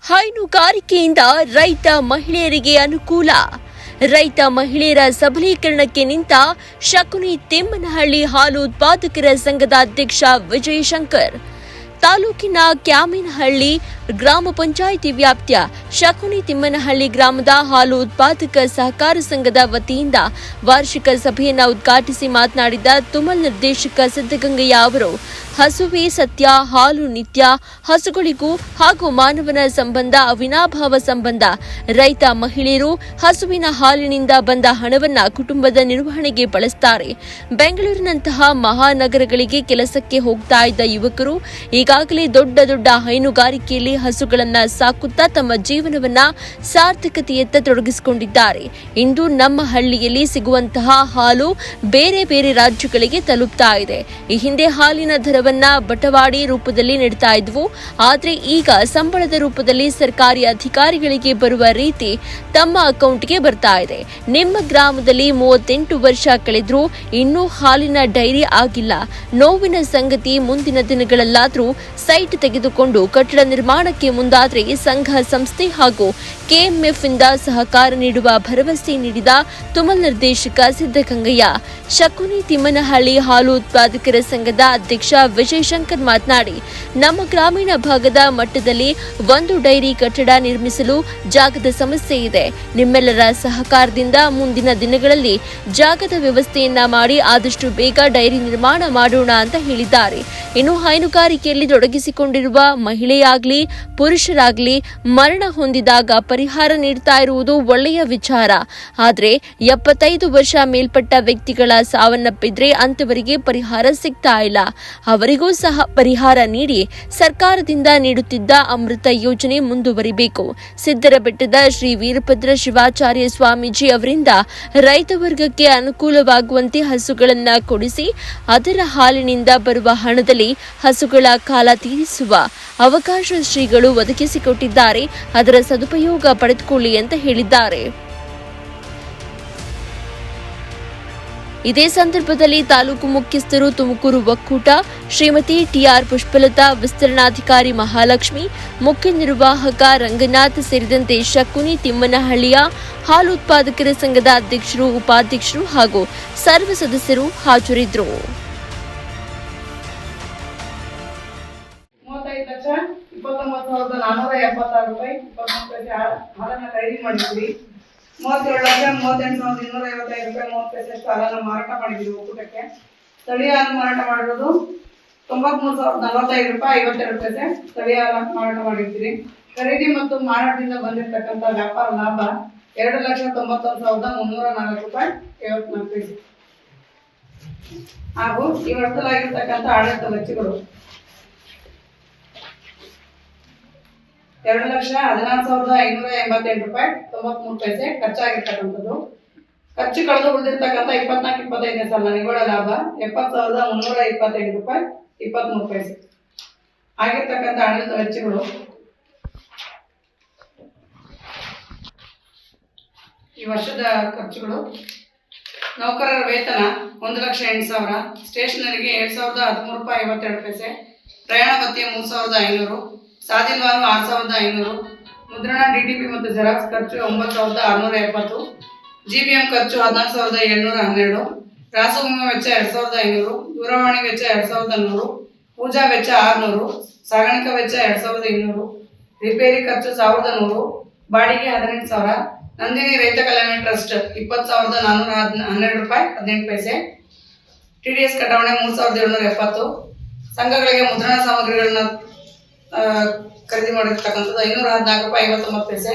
ಹೈನುಗಾರಿಕೆಯಿಂದ ರೈತ ಮಹಿಳೆಯರಿಗೆ ಅನುಕೂಲ. ರೈತ ಮಹಿಳೆಯರ ಸಬಲೀಕರಣಕ್ಕೆ ನಿಂತ ಶಕುನಿ ತಿಮ್ಮನಹಳ್ಳಿ ಹಾಲು ಉತ್ಪಾದಕರ ಸಂಘದ ಅಧ್ಯಕ್ಷ ವಿಜಯಶಂಕರ್. ತಾಲೂಕಿನ ಕ್ಯಾಮೇನಹಳ್ಳಿ ಗ್ರಾಮ ಪಂಚಾಯಿತಿ ವ್ಯಾಪ್ತಿಯ ಶಕುನಿ ತಿಮ್ಮನಹಳ್ಳಿ ಗ್ರಾಮದ ಹಾಲು ಉತ್ಪಾದಕ ಸಹಕಾರ ಸಂಘದ ವತಿಯಿಂದ ವಾರ್ಷಿಕ ಸಭೆಯನ್ನು ಉದ್ಘಾಟಿಸಿ ಮಾತನಾಡಿದ ತುಮಲ್ ನಿರ್ದೇಶಕ ಸಿದ್ದಗಂಗಯ್ಯ ಅವರು, ಹಸುವೇ ಸತ್ಯ, ಹಾಲು ನಿತ್ಯ. ಹಸುಗಳಿಗೂ ಹಾಗೂ ಮಾನವನ ಸಂಬಂಧ ಅವಿನಾಭಾವ ಸಂಬಂಧ. ರೈತ ಮಹಿಳೆಯರು ಹಸುವಿನ ಹಾಲಿನಿಂದ ಬಂದ ಹಣವನ್ನ ಕುಟುಂಬದ ನಿರ್ವಹಣೆಗೆ ಬಳಸುತ್ತಾರೆ. ಬೆಂಗಳೂರಿನಂತಹ ಮಹಾನಗರಗಳಿಗೆ ಕೆಲಸಕ್ಕೆ ಹೋಗ್ತಾ ಇದ್ದ ಯುವಕರು ಈಗಾಗಲೇ ದೊಡ್ಡ ದೊಡ್ಡ ಹೈನುಗಾರಿಕೆಯಲ್ಲಿ ಹಸುಗಳನ್ನ ಸಾಕುತ್ತಾ ತಮ್ಮ ಜೀವನವನ್ನ ಸಾರ್ಥಕತೆಯತ್ತ ತೊಡಗಿಸಿಕೊಂಡಿದ್ದಾರೆ. ಇಂದು ನಮ್ಮ ಹಳ್ಳಿಯಲ್ಲಿ ಸಿಗುವಂತಹ ಹಾಲು ಬೇರೆ ಬೇರೆ ರಾಜ್ಯಗಳಿಗೆ ತಲುಪ್ತಾ ಇದೆ. ಈ ಹಿಂದೆ ಹಾಲಿನ ದರವನ್ನ ಬಟವಾಡಿ ರೂಪದಲ್ಲಿ ನೀಡ್ತಾ ಇದ್ವು. ಆದ್ರೆ ಈಗ ಸಂಬಳದ ರೂಪದಲ್ಲಿ ಸರ್ಕಾರಿ ಅಧಿಕಾರಿಗಳಿಗೆ ಬರುವ ರೀತಿ ತಮ್ಮ ಅಕೌಂಟ್ಗೆ ಬರ್ತಾ ಇದೆ. ನಿಮ್ಮ ಗ್ರಾಮದಲ್ಲಿ 38 ವರ್ಷ ಕಳೆದ್ರೂ ಇನ್ನೂ ಹಾಲಿನ ಡೈರಿ ಆಗಿಲ್ಲ. ನೋವಿನ ಸಂಗತಿ, ಮುಂದಿನ ದಿನಗಳಲ್ಲಾದ್ರೂ ಸೈಟ್ ತೆಗೆದುಕೊಂಡು ಕಟ್ಟಡ ನಿರ್ಮಾಣಕ್ಕೆ ಮುಂದಾದರೆ ಸಂಘ ಸಂಸ್ಥೆ ಹಾಗೂ ಕೆಎಂಎಫ್ ಇಂದ ಸಹಕಾರ ನೀಡುವ ಭರವಸೆ ನೀಡಿದ ತುಮಲ್ ನಿರ್ದೇಶಕ ಸಿದ್ದಗಂಗಯ್ಯ. ಶಕುನಿ ತಿಮ್ಮನಹಳ್ಳಿ ಹಾಲು ಉತ್ಪಾದಕರ ಸಂಘದ ಅಧ್ಯಕ್ಷ ವಿಜಯಶಂಕರ್ ಮಾತನಾಡಿ, ನಮ್ಮ ಗ್ರಾಮೀಣ ಭಾಗದ ಮಟ್ಟದಲ್ಲಿ ಒಂದು ಡೈರಿ ಕಟ್ಟಡ ನಿರ್ಮಿಸಲು ಜಾಗದ ಸಮಸ್ಯೆ ಇದೆ. ನಿಮ್ಮೆಲ್ಲರ ಸಹಕಾರದಿಂದ ಮುಂದಿನ ದಿನಗಳಲ್ಲಿ ಜಾಗದ ವ್ಯವಸ್ಥೆಯನ್ನ ಮಾಡಿ ಆದಷ್ಟು ಬೇಗ ಡೈರಿ ನಿರ್ಮಾಣ ಮಾಡೋಣ ಅಂತ ಹೇಳಿದ್ದಾರೆ. ಇನ್ನು ಹೈನುಗಾರಿಕೆಯಲ್ಲಿ ತೊಡಗಿಸಿಕೊಂಡಿರುವ ಮಹಿಳೆಯಾಗ್ಲಿ ಪುರುಷರಾಗ್ಲಿ ಮರಣ ಹೊಂದಿದಾಗ ಪರಿಹಾರ ನೀಡ್ತಾ ಇರುವುದು ಒಳ್ಳೆಯ ವಿಚಾರ. ಆದ್ರೆ 75 ವರ್ಷ ಮೇಲ್ಪಟ್ಟ ವ್ಯಕ್ತಿಗಳ ಸಾವನ್ನಪ್ಪಿದ್ರೆ ಅಂತವರಿಗೆ ಪರಿಹಾರ ಸಿಗ್ತಾ ಇಲ್ಲ. ಅವರಿಗೂ ಸಹ ಪರಿಹಾರ ನೀಡಿ ಸರ್ಕಾರದಿಂದ ನೀಡುತ್ತಿದ್ದ ಅಮೃತ ಯೋಜನೆ ಮುಂದುವರಿಬೇಕು. ಸಿದ್ದರಬೆಟ್ಟದ ಶ್ರೀ ವೀರಭದ್ರ ಶಿವಾಚಾರ್ಯ ಸ್ವಾಮೀಜಿ ಅವರಿಂದ ರೈತ ವರ್ಗಕ್ಕೆ ಅನುಕೂಲವಾಗುವಂತೆ ಹಸುಗಳನ್ನ ಕೊಡಿಸಿ ಅದರ ಹಾಲಿನಿಂದ ಬರುವ ಹಣದಲ್ಲಿ ಹಸುಗಳ ಕಾಲ ತೀರಿಸುವ ಅವಕಾಶ ಶ್ರೀಗಳು ಒದಗಿಸಿಕೊಟ್ಟಿದ್ದಾರೆ. ಅದರ ಸದುಪಯೋಗ ಪಡೆದುಕೊಳ್ಳಿ ಅಂತ ಹೇಳಿದ್ದಾರೆ. ಇದೇ ಸಂದರ್ಭದಲ್ಲಿ ತಾಲೂಕು ಮುಖ್ಯಸ್ಥರು, ತುಮಕೂರು ಒಕ್ಕೂಟ, ಶ್ರೀಮತಿ ಟಿಆರ್ ಪುಷ್ಪಲತಾ, ವಿಸ್ತರಣಾಧಿಕಾರಿ ಮಹಾಲಕ್ಷ್ಮಿ, ಮುಖ್ಯ ನಿರ್ವಾಹಕ ರಂಗನಾಥ್ ಸೇರಿದಂತೆ ಶಕುನಿ ತಿಮ್ಮನಹಳ್ಳಿಯ ಹಾಲು ಉತ್ಪಾದಕರ ಸಂಘದ ಅಧ್ಯಕ್ಷರು, ಉಪಾಧ್ಯಕ್ಷರು ಹಾಗೂ ಸರ್ವ ಸದಸ್ಯರು ಹಾಜರಿದ್ದರು. 29,476 ರೂಪಾಯಿ 23 ಪೈಸೆ ಹಾಲನ್ನು ಖರೀದಿ ಮಾಡಿದ್ವಿ. 37,38,255 ರೂಪಾಯಿ 30 ಪೈಸೆಷ್ಟು ಹಾಲನ್ನು ಮಾರಾಟ ಮಾಡಿದ್ವಿ ಒಕ್ಕೂಟಕ್ಕೆ. ಸ್ಥಳೀಯ ಹಾಲು ಮಾರಾಟ ಮಾಡಿರೋದು 93,045 ರೂಪಾಯಿ 52 ಪೈಸೆ ಸ್ಥಳೀಯ ಹಾಲು ಮಾರಾಟ ಮಾಡಿದ್ವಿ. ಖರೀದಿ ಮತ್ತು ಮಾರಾಟದಿಂದ ಬಂದಿರತಕ್ಕಂಥ ವ್ಯಾಪಾರ ಲಾಭ 2,91,304 ರೂಪಾಯಿ 74 ಪೈಸೆ. ಹಾಗೂ ಈ ವರ್ಷದಲ್ಲಾಗಿರ್ತಕ್ಕಂಥ ಆಡಳಿತ ವೆಚ್ಚಗಳು 2,14,588 ರೂಪಾಯಿ 93 ಪೈಸೆ ಖರ್ಚಾಗಿರ್ತಕ್ಕಂಥದ್ದು. ಖರ್ಚು ಕಳೆದು ಉಳಿದಿರ್ತಕ್ಕಂಥ 24-25 ಸಾಲ ನಿವ್ವಳ ಲಾಭ 70,328 ರೂಪಾಯಿ 23 ಪೈಸೆ. ಆಗಿರ್ತಕ್ಕಂಥ ಆಡಳಿತ ವೆಚ್ಚಗಳು ಈ ವರ್ಷದ ಖರ್ಚುಗಳು: ನೌಕರರ ವೇತನ 1,08,000, ಸ್ಟೇಷನರಿಗೆ 7,013 ರೂಪಾಯಿ 52 ಪೈಸೆ, ಪ್ರಯಾಣ ಭತ್ಯೆ 3,500, ಸಾದಿಲ್ವಾನು 6,500, ಮುದ್ರಣ, ಡಿಟಿಪಿ ಮತ್ತು ಜೆರಾಕ್ಸ್ ಖರ್ಚು 9,670, ಜಿಬಿಎಂ ಖರ್ಚು 14,712, ರಾಸವಿಮೆ ವೆಚ್ಚ 2,500, ದೂರವಾಣಿ ವೆಚ್ಚ 2,100, ಪೂಜಾ ವೆಚ್ಚ 600, ಸಾಗಾಣಿಕಾ ವೆಚ್ಚ 2,200, ರಿಪೇರಿ ಖರ್ಚು 1,100, ಬಾಡಿಗೆ 18,000, ನಂದಿನಿ ರೈತ ಕಲ್ಯಾಣ ಟ್ರಸ್ಟ್ 20,412 ರೂಪಾಯಿ 18 ಪೈಸೆ, ಟಿಡಿಎಸ್ ಕಟಾವಣೆ 3,770, ಸಂಘಗಳಿಗೆ ಮುದ್ರಣ ಸಾಮಗ್ರಿಗಳನ್ನ ಖರೀದಿ ಮಾಡಿರ್ತಕ್ಕಂಥದ್ದು 514 ರೂಪಾಯಿ 59 ಪೈಸೆ,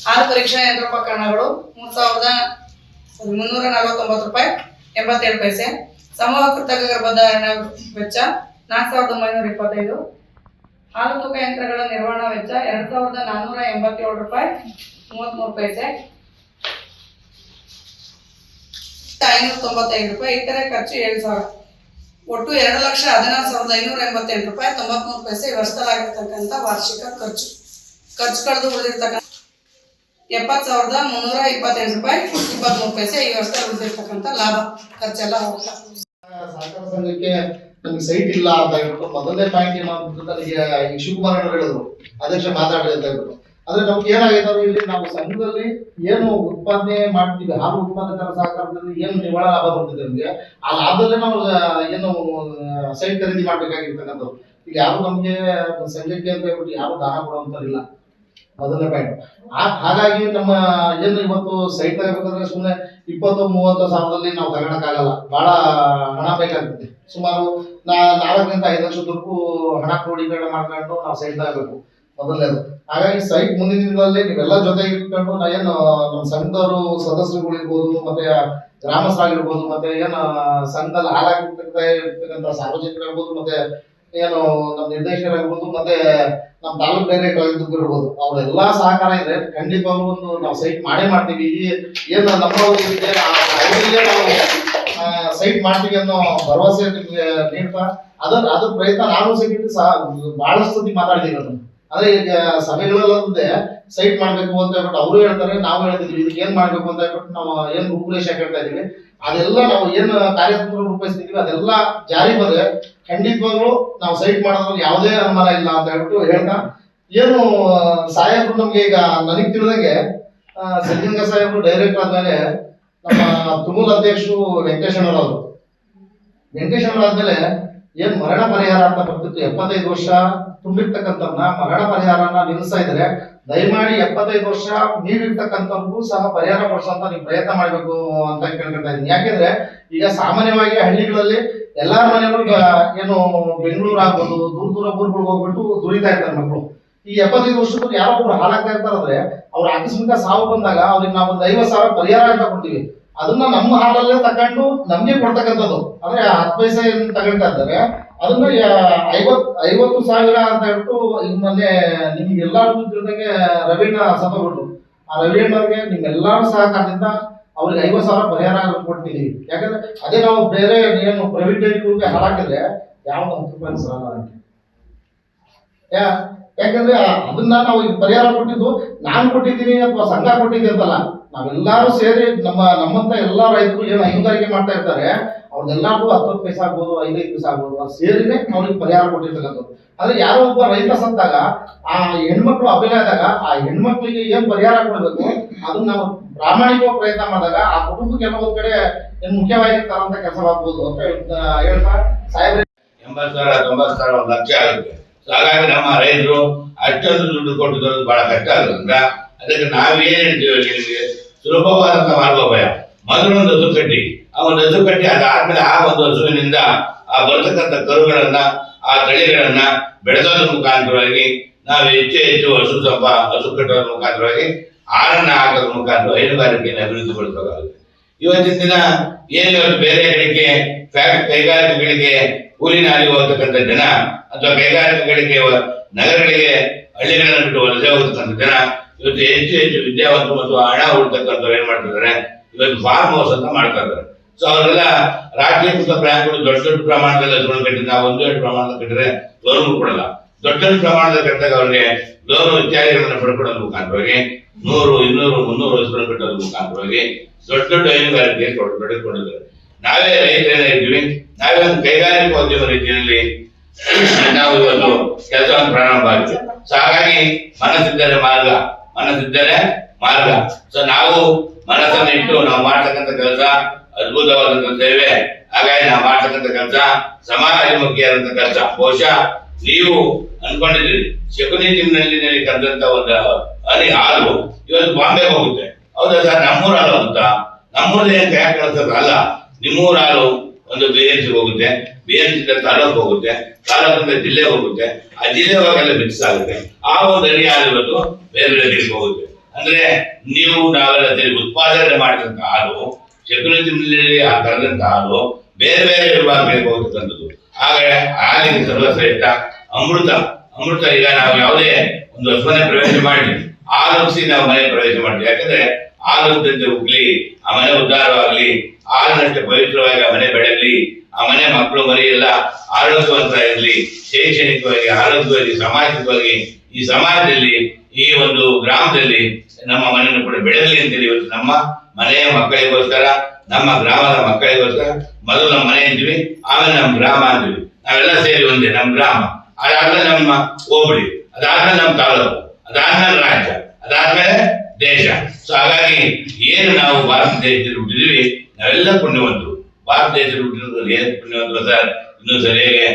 ಹಾಲು ಪರೀಕ್ಷಾ ಯಂತ್ರೋಪಕರಣಗಳು 3,349 ರೂಪಾಯಿ 87 ಪೈಸೆ, ಸಮೂಹ ಕೃತಕ ಗರ್ಭಧಾರಣ ವೆಚ್ಚ 4,925, ಹಾಲು ತೂಕ ಯಂತ್ರಗಳ ನಿರ್ವಹಣಾ ವೆಚ್ಚ 2,487 ರೂಪಾಯಿ 33 ಪೈಸೆ, 595 ರೂಪಾಯಿ. ಇತರೆ ಖರ್ಚು 7,000. ಒಟ್ಟು 2,14,588 ರೂಪಾಯಿ 93 ಪೈಸೆ ಈ ವರ್ಷದಲ್ಲಾಗಿರ್ತಕ್ಕಂಥ ವಾರ್ಷಿಕ ಖರ್ಚು. ಖರ್ಚು ಕಳೆದು ಉಳಿದಿರ್ತಕ್ಕಂಥ 70,328 ರೂಪಾಯಿ 23 ಪೈಸೆ ಈ ವರ್ಷದಲ್ಲಿ ಉಳಿದಿರ್ತಕ್ಕಂಥ ಲಾಭ ಖರ್ಚೆಲ್ಲ ಹೋಗ್ತಾ. ಸಹಕಾರ ಸಂಘಕ್ಕೆ ನಮ್ಗೆ ಸೈಟ್ ಇಲ್ಲ ಅಂತ ಹೇಳ್ಬಿಟ್ಟು ಮೊದಲನೇ ಪಾಯಿಂಟ್ ಏನು ಅಂತ ನನಗೆ ಶಿವಕುಮಾರ್ ಅವರು ಹೇಳಿದ್ರು, ಅಧ್ಯಕ್ಷ ಮಾತಾಡ್ರಿ ಅಂತ ಹೇಳ್ಬಿಟ್ಟು ಆದ್ರೆ ನಮ್ಗೆ ಏನಾಗಿದೆ ಇಲ್ಲಿ ನಾವು ಸಂಘದಲ್ಲಿ ಏನು ಉತ್ಪಾದನೆ ಮಾಡ್ತೀವಿ, ಹಾಲು ಉತ್ಪಾದಕರ ಸಹಕಾರದಲ್ಲಿ ಏನು ನಿವ್ವಳ ಲಾಭ ಬರ್ತಿದೆ ನಮ್ಗೆ, ಆ ಲಾಭದಲ್ಲೇ ನಾವು ಏನು ಸೈಟ್ ಖರೀದಿ ಮಾಡ್ಬೇಕಾಗಿರ್ತಕ್ಕಂಥದ್ದು. ಈಗ ಯಾರು ನಮ್ಗೆ ಸಂಘಕ್ಕೆ ಅಂತ ಹೇಳ್ಬಿಟ್ಟು ಯಾರು ದಾನ ಕೊಡುವಂತರಿಲ್ಲ, ಮೊದಲನೇ ಪಾಯಿಂಟ್. ಹಾಗಾಗಿ ನಮ್ಮ ಏನು ಇವತ್ತು ಸೈಟ್ ತಗೋಬೇಕಾದ್ರೆ ಸುಮ್ಮನೆ 20-30 ಸಾವಿರದಲ್ಲಿ ನಾವು ತಗೊಳಕ್ಕಾಗಲ್ಲ, ಬಹಳ ಹಣ ಬೇಕಾಗ್ತದೆ. ಸುಮಾರು 4 5 ಲಕ್ಷದವರೆಗೂ ಹಣ ಕ್ರೋಢೀಕರಣ ಮಾಡ್ಕೊಂಡು ನಾವು ಸೈಟ್ ತಗೋಬೇಕು ಮೊದಲನೇದು. ಹಾಗಾಗಿ ಸೈಟ್ ಮುಂದಿನ ದಿನದಲ್ಲಿ ನೀವೆಲ್ಲ ಜೊತೆ ಇಟ್ಕೊಂಡು ಏನು ನಮ್ಮ ಸಂಘದವರು ಸದಸ್ಯರುಗಳಿರ್ಬೋದು, ಮತ್ತೆ ಗ್ರಾಮಸ್ಥರಾಗಿರ್ಬೋದು, ಮತ್ತೆ ಏನು ಸಂಘದಲ್ಲಿ ಹಾಲಾಗಿರ್ತಕ್ಕಂಥ ಸಾರ್ವಜನಿಕರಿರ್ಬೋದು, ಮತ್ತೆ ಏನು ನಮ್ಮ ನಿರ್ದೇಶಕರಾಗಿರ್ಬೋದು, ಮತ್ತೆ ನಮ್ಮ ತಾಲೂಕು ಡೈರೆಕ್ಟರ್ ಇರ್ಬೋದು, ಅವರೆಲ್ಲಾ ಸಹಕಾರ ಇದೆ. ಖಂಡಿತವಾಗ್ಲೂ ಒಂದು ನಾವು ಸೈಟ್ ಮಾಡೇ ಮಾಡ್ತೀವಿ. ಏನು ನಮ್ಮವರಿಗೆ ನಾವು ಸೈಟ್ ಮಾಡ್ತೀವಿ ಅನ್ನೋ ಭರವಸೆ ನಿಮ್ಗೆ ನೀಡ್ತಾ ಅದ್ರ ಪ್ರಯತ್ನ ನಾನು ಸಹ ಬಹಳಷ್ಟು ಸತಿ ಮಾತಾಡಿದೀವಿ ಅದನ್ನು. ಅಂದ್ರೆ ಈಗ ಸಭೆಗಳಲ್ಲದೆ ಸೈಟ್ ಮಾಡ್ಬೇಕು ಅಂತ ಹೇಳ್ಬಿಟ್ಟು ಅವರು ಹೇಳ್ತಾರೆ, ನಾವು ಹೇಳ್ತಿದ್ವಿ ಇದಕ್ಕೆ ಏನ್ ಮಾಡ್ಬೇಕು ಅಂತ ಹೇಳ್ಬಿಟ್ಟು ನಾವು ಏನ್ ರೂಪುರೇಷ ಕೇಳ್ತಾ ಇದೀವಿ, ಅದೆಲ್ಲ ನಾವು ಏನು ಕಾರ್ಯತಂತ್ರ ರೂಪಿಸ್ತಿದೀವಿ ಅದೆಲ್ಲ ಜಾರಿ ಬಂದ್ರೆ ಖಂಡಿತವಾಗ್ಲೂ ನಾವು ಸೈಟ್ ಮಾಡೋದ್ರಲ್ಲಿ ಯಾವುದೇ ಅನುಮಾನ ಇಲ್ಲ ಅಂತ ಹೇಳ್ಬಿಟ್ಟು ಹೇಳ್ತಾ, ಏನು ಸಾಹೇಬ್ರು ನಮ್ಗೆ ಈಗ ನನಗೆ ತಿಳಿದಂಗೆ ಸಿದ್ಧಲಿಂಗ ಸಾಹೇಬ್ರು ಡೈರೆಕ್ಟರ್ ಆದ್ಮೇಲೆ ನಮ್ಮ ತುಮೂಲ್ ಅಧ್ಯಕ್ಷರು ವೆಂಕಟೇಶ್ವರವರು ಆದ್ಮೇಲೆ ಏನ್ ಮರಣ ಪರಿಹಾರ ಅಂತ ಬರ್ತಿತ್ತು, 75 ವರ್ಷ ತುಂಬಿರ್ತಕ್ಕಂಥವ್ರನ್ನ ಮರಣ ಪರಿಹಾರನ ನಿಲ್ಲಿಸ್ತಾ ಇದ್ರೆ, ದಯಮಾಡಿ 75 ವರ್ಷ ಮೀರಿರ್ತಕ್ಕಂಥವ್ರಿಗೂ ಸಹ ಪರಿಹಾರ ಕೊಡಿಸುವಂತ ನೀವು ಪ್ರಯತ್ನ ಮಾಡ್ಬೇಕು ಅಂತ ಕೇಳ್ಕೊಳ್ತಾ ಇದ್ದೀನಿ. ಯಾಕೆಂದ್ರೆ ಈಗ ಸಾಮಾನ್ಯವಾಗಿ ಹಳ್ಳಿಗಳಲ್ಲಿ ಎಲ್ಲಾರ ಮನೆಗಳು ಏನು ಬೆಂಗಳೂರು ಆಗ್ಬೋದು, ದೂರ ಊರುಗಳಿಗೆ ಹೋಗ್ಬಿಟ್ಟು ದುಡಿತಾ ಇರ್ತಾರೆ ಮಕ್ಕಳು. ಈ 75 ವರ್ಷಕ್ಕೂ ಯಾರೋ ಒಬ್ರು ಹಾಳಾಗ್ತಾ ಇರ್ತಾರಂದ್ರೆ ಅವ್ರ ಆಕಸ್ಮಿಕ ಸಾವು ಬಂದಾಗ ಅವ್ರಿಗೆ ನಾವು ಒಂದು 50,000 ಪರಿಹಾರ ಅಂತ ಕೊಡ್ತೀವಿ. ಅದನ್ನ ನಮ್ಮ ಹಾಲಲ್ಲೇ ತಗೊಂಡು ನಮ್ಗೆ ಕೊಡ್ತಕ್ಕಂಥದ್ದು. ಅಂದ್ರೆ 10 ಪೈಸೆ ತಗೊಳ್ತಾ ಇದ್ದಾರೆ, ಅದನ್ನ 50,000 ಅಂತ ಹೇಳ್ಬಿಟ್ಟು ಈಗ ಮೊನ್ನೆ ನಿಮ್ಗೆಲ್ಲರಿಗೂ ತಿಳಿದಂಗೆ ರವೀಣ ಸತ್ತೋಗ್ಬಿಟ್ರು. ಆ ರವೀಣ್ಣವ್ರಿಗೆ ನಿಮ್ಮೆಲ್ಲರೂ ಸಹಕಾರದಿಂದ ಅವ್ರಿಗೆ 50,000 ಪರಿಹಾರ ಕೊಟ್ಟಿದೀವಿ. ಯಾಕಂದ್ರೆ ಅದೇ ನಾವು ಬೇರೆ ಏನು ಪ್ರೈವೇಟ್ ಡೈರಿಗಳಿಗೆ ಹಾಳಾಕಿದ್ರೆ ಯಾವ್ದು 10 ರೂಪಾಯಿ ಸರಲ್ಲ. ಯಾಕಂದ್ರೆ ಅದನ್ನ ನಾವು ಈಗ ಪರಿಹಾರ ಕೊಟ್ಟಿದ್ದು ನಾನು ಕೊಟ್ಟಿದ್ದೀನಿ ಅಥವಾ ಸಂಘ ಕೊಟ್ಟಿದ್ದೆ ಅಂತಲ್ಲ, ನಾವೆಲ್ಲರೂ ಸೇರಿ ನಮ್ಮಂತ ಎಲ್ಲಾ ರೈತರು ಏನು ಹೈನುಗಾರಿಕೆ ಮಾಡ್ತಾ ಇರ್ತಾರೆ ಅವ್ರದ್ದೆಲ್ಲರಿಗೂ 10 ಪೈಸೆ ಆಗ್ಬೋದು, 5 ಪೈಸೆ ಆಗ್ಬೋದು, ಅದು ಸೇರಿನೇ ಅವ್ರಿಗೆ ಪರಿಹಾರ ಕೊಟ್ಟಿರ್ತಕ್ಕಂಥದ್ದು. ಆದ್ರೆ ಯಾರೋ ಒಬ್ಬ ರೈತ ಸತ್ತಾಗ ಆ ಹೆಣ್ಮಕ್ಳು ಅಭಿನಯ ಆದಾಗ ಆ ಹೆಣ್ಮಕ್ಳಿಗೆ ಏನ್ ಪರಿಹಾರ ಕೊಡ್ಬೇಕು ಅದನ್ನ ನಾವು ಪ್ರಾಮಾಣಿಕವಾಗಿ ಪ್ರಯತ್ನ ಮಾಡಿದಾಗ ಆ ಕುಟುಂಬಕ್ಕೆ ಕೆಲವೊಂದ್ ಕಡೆ ಮುಖ್ಯವಾಗಿರ್ತಾರಂತ ಕೆಲಸವಾಗ್ಬೋದು ಅಂತ ಹೇಳ್ತಾ ಸಾಹೇಬ್ರೆ 80,000 90,000 1 ಲಕ್ಷ ಆಗುತ್ತೆ. ಹಾಗಾಗಿ ನಮ್ಮ ರೈತರು ಅಷ್ಟೊಂದು ದುಡ್ಡು ಕೊಟ್ಟು ತರೋದು ಬಹಳ ಕಷ್ಟ ಆಗೋದ್ರಿಂದ ಅದಕ್ಕೆ ನಾವೇನ್ ಹೇಳ್ತೀವಿ, ನಿಮಗೆ ಸುಲಭವಾದಂತ ಮಾರ್ಗೋಪಾಯ, ಮೊದಲು ಒಂದು ಹಸು ಕಟ್ಟಿ, ಆ ಒಂದು ಹಸು ಕಟ್ಟಿ ಅದಾದ್ಮೇಲೆ ಆ ಒಂದು ಹಸುವಿನಿಂದ ಆ ಬರ್ತಕ್ಕಂಥ ಕರುಗಳನ್ನ ಆ ತಳಿಗಳನ್ನ ಬೆಳೆಸೋದ್ರ ಮುಖಾಂತರವಾಗಿ ನಾವು ಹೆಚ್ಚು ಹಸು ಕಟ್ಟೋದ್ರ ಮುಖಾಂತರವಾಗಿ ಹಾಲನ್ನ ಹಾಕೋದ್ರ ಮುಖಾಂತರ ಹೈನುಗಾರಿಕೆಯನ್ನು ಅಭಿವೃದ್ಧಿ ಪಡಿಸಬೇಕಾಗುತ್ತೆ. ಇವತ್ತಿನ ದಿನ ಏನು ಬೇರೆ ಕಡೆಗೆ ಕೈಗಾರಿಕೆಗಳಿಗೆ ಕೂಲಿ ನಾಲಿ ಹೋಗ್ತಕ್ಕಂಥ ಜನ ಅಥವಾ ಕೈಗಾರಿಕೆಗಳಿಗೆ ನಗರಗಳಿಗೆ ಹಳ್ಳಿಗಳನ್ನ ಬಿಟ್ಟು ವಲಸೆ ಹೋಗ್ತಕ್ಕಂಥ ಜನ ಇವತ್ತು ಹೆಚ್ಚು ವಿದ್ಯಾವಂತರು ಮತ್ತು ಹಣ ಹುಡ್ತಕ್ಕಂಥವ್ರು ಏನ್ ಮಾಡ್ತಿದ್ದಾರೆ, ಇವತ್ತು ಫಾರ್ಮ್ ಹೌಸ್ ಅಂತ ಮಾಡ್ತಾ ಇದ್ದಾರೆ. ಸೊ ಅವರೆಲ್ಲ ರಾಷ್ಟ್ರೀಕೃತ ಬ್ಯಾಂಕ್ಗಳು ದೊಡ್ಡ ಪ್ರಮಾಣದಲ್ಲಿ ಹಸುಗಳನ್ನು ಕಟ್ಟಿದ್ರೆ, ನಾವು 1-2 ಪ್ರಮಾಣದಲ್ಲಿ ಕಟ್ಟಿದ್ರೆ ಲೋನ್ ಕೊಡಲ್ಲ. ದೊಡ್ಡ ಪ್ರಮಾಣದಲ್ಲಿ ಕಟ್ಟಿದಾಗ ಅವರಿಗೆ ಲೋನು ಇತ್ಯಾದಿಗಳನ್ನ ಪಡ್ಕೊಳ್ಳೋದ್ರ ಮುಖಾಂತರವಾಗಿ 100, 200, 300 ಹಸುಗಳನ್ನು ಕಟ್ಟೋದ್ರ ಮುಖಾಂತರವಾಗಿ ದೊಡ್ಡ ಹೈನುಗಾರಿಕೆ ತೊಡಗಿಕೊಂಡಿದ್ದಾರೆ. ನಾವೇ ರೈತರೇನಿದ್ದೀವಿ, ನಾವೇ ಒಂದು ಕೈಗಾರಿಕೋದ್ಯಮ ರೀತಿಯಲ್ಲಿ ನಾವು ಇವತ್ತು ಕೆಲಸವನ್ನು ಪ್ರಾರಂಭ ಆಗಿದೆ. ಸೊ ಹಾಗಾಗಿ ಮನಸ್ಸಿದ್ದರೆ ಮಾರ್ಗ. ಸೊ ನಾವು ಮನಸ್ಸನ್ನು ಇಟ್ಟು ನಾವು ಮಾಡ್ತಕ್ಕಂಥ ಕೆಲಸ ಅದ್ಭುತವಾದಂತ ಸೇವೆ. ಹಾಗಾಗಿ ನಾವು ಮಾಡ್ತಕ್ಕಂಥ ಕೆಲಸ ಸಮಾಜಮುಖಿಯಾದಂತ ಕೆಲಸ. ಬಹುಶಃ ನೀವು ಅನ್ಕೊಂಡಿದ್ದೀರಿ ಶಕುನಿ ತಿಮ್ಮಿನಲ್ಲಿ ಕರೆದಂತ ಒಂದು ಹನಿ ಹಾಲು ಇವತ್ತು ಬಾಂಬೆ ಹೋಗುತ್ತೆ. ಹೌದಾ ಸರ್? ನಮ್ಮೂರ ಹಾಲು ಅಂತ ನಮ್ಮೂರೇ ಯಾಕೆ ಕಳಿಸ್ತದ ಅಲ್ಲ, ನಿಮ್ಮೂರ ಹಾಲು ಒಂದು BMC ಹೋಗುತ್ತೆ, BMC ತಾಲೂಕು ಹೋಗುತ್ತೆ, ತಾಲೂಕಿಂದ ಜಿಲ್ಲೆ ಹೋಗುತ್ತೆ, ಆ ಜಿಲ್ಲೆ ಹೋಗಲ್ಲ ಮಿಕ್ಸ್ ಆಗುತ್ತೆ. ಆ ಒಂದು ಹನಿ ಹಾಲು ಇವತ್ತು ಬೇರೆ ಬೇರೆ ಹೋಗುತ್ತೆ. ಅಂದ್ರೆ ನೀವು ನಾವೆಲ್ಲ ಸೇರಿ ಉತ್ಪಾದನೆ ಮಾಡಿದಂತ ಹಾಲು, ಶಕುನಿ ತಿಮ್ಮಿನಲ್ಲಿ ಕರೆದಂತ ಹಾಲು ಬೇರೆ ಬೇರೆ ವಿಭಾಗಗಳಿಗೆ ಹೋಗ್ತಕ್ಕಂಥದ್ದು. ಹಾಗೆ ಹಾಲಿನ ಸರ್ವಶ್ರೇಷ್ಠ ಅಮೃತ. ಈಗ ನಾವು ಯಾವುದೇ ಒಂದು ಹಸುಮನೆ ಪ್ರವೇಶ ಮಾಡಿ ಹಾಲು ನಾವು ಮನೆ ಪ್ರವೇಶ ಮಾಡ್ತೀವಿ. ಯಾಕಂದ್ರೆ ಹಾಲುದಂತೆ ಉಗ್ಲಿ, ಆ ಮನೆ ಉದ್ಧಾರವಾಗ್ಲಿ, ಹಾಲಿನಷ್ಟೇ ಪವಿತ್ರವಾಗಿ ಆ ಮನೆ ಬೆಳಗಲಿ, ಆ ಮನೆ ಮಕ್ಕಳು ಮರಿ ಎಲ್ಲ ಆರೋಗ್ಯವಂತರಾಗಿರ್ಲಿ, ಶೈಕ್ಷಣಿಕವಾಗಿ, ಆರೋಗ್ಯವಾಗಿ, ಸಾಮಾಜಿಕವಾಗಿ ಈ ಸಮಾಜದಲ್ಲಿ, ಈ ಒಂದು ಗ್ರಾಮದಲ್ಲಿ ನಮ್ಮ ಮನೆಯನ್ನು ಕೂಡ ಬೆಳಗಲಿ ಅಂತೇಳಿ ಇವತ್ತು ನಮ್ಮ ಮನೆಯ ಮಕ್ಕಳಿಗೋಸ್ಕರ, ನಮ್ಮ ಗ್ರಾಮದ ಮಕ್ಕಳಿಗೋಸ್ಕರ ಮೊದಲು ನಮ್ಮ ಮನೆ ಅಂತೀವಿ, ಆಮೇಲೆ ನಮ್ಮ ಗ್ರಾಮ ಅಂತೀವಿ. ನಾವೆಲ್ಲ ಸೇರಿ ಒಂದೇ ನಮ್ಮ ಗ್ರಾಮ, ಅದಾದ್ಮೇಲೆ ನಮ್ಮ ಹೋಬಳಿ, ಅದಾದ್ಮೇಲೆ ನಮ್ಮ ತಾಲೂಕು, ಅದಾದ್ಮೇಲೆ ರಾಜ್ಯ, ಅದಾದ್ಮೇಲೆ ದೇಶ. ಸೊ ಹಾಗಾಗಿ ಏನು ನಾವು ಭಾರತ ದೇಶದಲ್ಲಿ ಹುಟ್ಟಿದೀವಿ, ನಾವೆಲ್ಲ ಪುಣ್ಯವಂತರು. ಭಾರತ ದೇಶದಲ್ಲಿ ಹುಟ್ಟಿರೋದು ಏನು ಪುಣ್ಯವಂತರು ಸರ್, ಇನ್ನು ಸರಿಯಾಗಿ